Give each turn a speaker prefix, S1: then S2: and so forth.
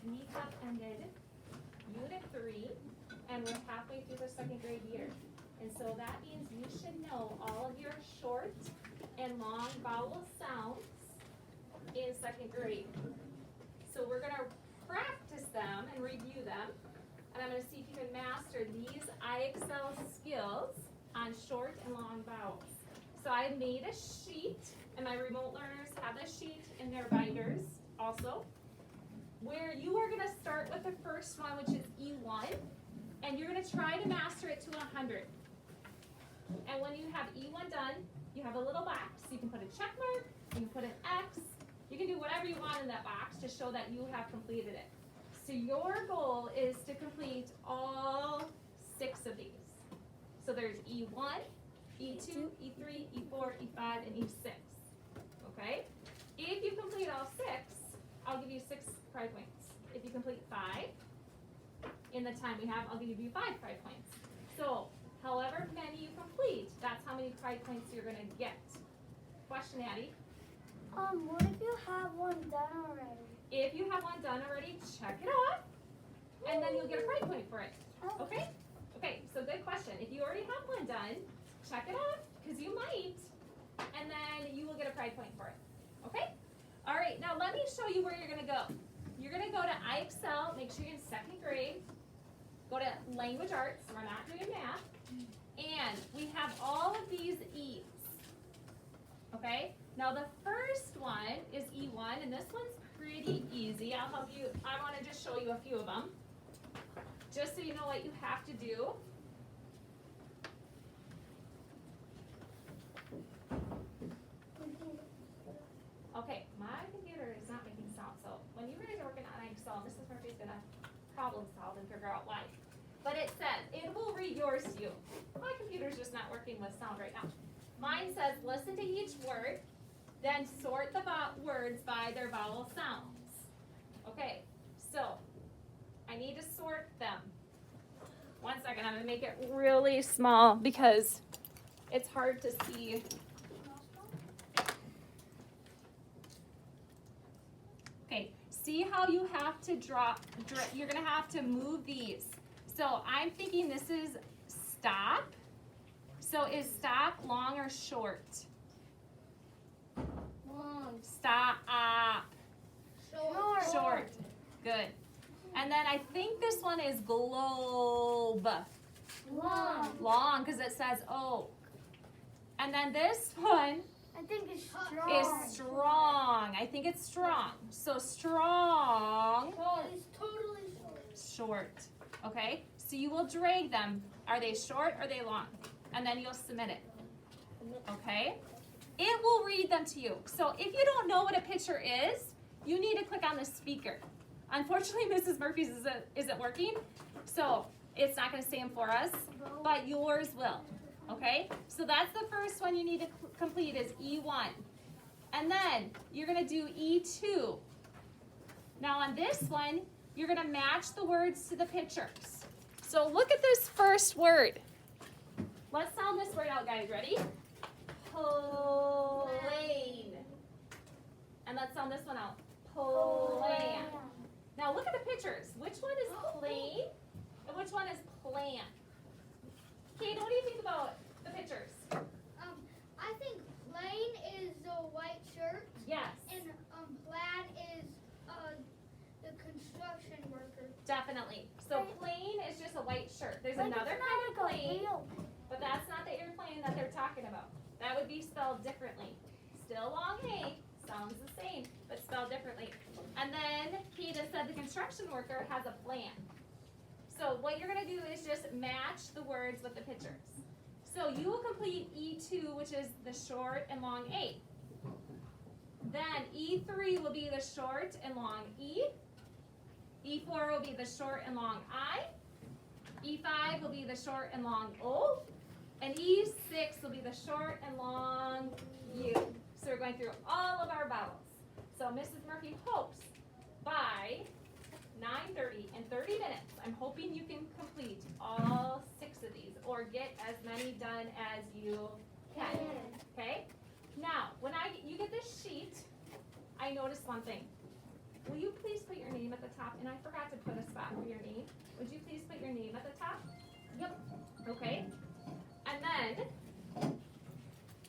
S1: we have ended Unit 3, and we're halfway through the second grade year. And so that means you should know all of your short and long vowel sounds in second grade. So we're going to practice them and review them. And I'm going to see if you can master these IXL skills on short and long vowels. So I made a sheet, and my remote learners have a sheet in their binders also, where you are going to start with the first one, which is E.1, and you're going to try to master it to 100. And when you have E.1 done, you have a little box. You can put a check mark, you can put an X, you can do whatever you want in that box to show that you have completed it. So your goal is to complete all 6 of these. So there's E.1, E.2, E.3, E.4, E.5, and E.6. Okay? If you complete all 6, I'll give you 6 pride points. If you complete 5, in the time we have, I'll give you 5 pride points. So, however many you complete, that's how many pride points you're going to get. Question, Addie?
S2: What if you have one done already?
S1: If you have one done already, check it off, and then you'll get a pride point for it. Okay? Okay, so good question. If you already have one done, check it off, because you might, and then you will get a pride point for it. Okay? All right, now let me show you where you're going to go. You're going to go to IXL, make sure you're in second grade. Go to language arts, we're not doing math. And we have all of these E's. Okay? Now the first one is E.1, and this one's pretty easy. I'll help you. I want to just show you a few of them, just so you know what you have to do. Okay, my computer is not making sound, so when you guys are working on IXL, Mrs. Murphy's going to problem solve and figure out why. But it says, it will read yours to you. My computer's just not working with sound right now. Mine says, listen to each word, then sort the words by their vowel sounds. Okay, so I need to sort them. One second, I'm going to make it really small because it's hard to see. Okay, see how you have to you're going to have to move these. So I'm thinking this is stop. So is stop long or short?
S2: Long.
S1: Stop.
S2: Short.
S1: Short. Good. And then I think this one is globe.
S2: Long.
S1: Long, because it says O. And then this one
S2: I think it's strong.
S1: is strong. I think it's strong. So strong.
S2: It's totally short.
S1: Short. Okay? So you will drag them. Are they short or are they long? And then you'll submit it. Okay? It will read them to you. So if you don't know what a picture is, you need to click on the speaker. Unfortunately, Mrs. Murphy's isn't working, so it's not going to say them for us, but yours will. Okay? So that's the first one you need to complete is E.1. And then you're going to do E.2. Now on this one, you're going to match the words to the pictures. So look at this first word. Let's sound this word out, guys. Ready? Plane. And let's sound this one out. Plan. Now look at the pictures. Which one is plane and which one is plan? Kate, what do you think about the pictures?
S2: I think plain is the white shirt.
S1: Yes.
S2: And plaid is the construction worker.
S1: Definitely. So plane is just a white shirt. There's another kind of plane, but that's not the airplane that they're talking about. That would be spelled differently. Still long hay, sounds the same, but spelled differently. And then Keita said the construction worker has a plan. So what you're going to do is just match the words with the pictures. So you will complete E.2, which is the short and long A. Then E.3 will be the short and long E. E.4 will be the short and long I. E.5 will be the short and long O. And E.6 will be the short and long U. So we're going through all of our vowels. So Mrs. Murphy hopes by 9:30 in 30 minutes, I'm hoping you can complete all 6 of these or get as many done as you can. Okay? Now, when you get this sheet, I noticed one thing. Will you please put your name at the top and I forgot to put a spot for your name. Would you please put your name at the top?
S2: Yep.
S1: Okay. And then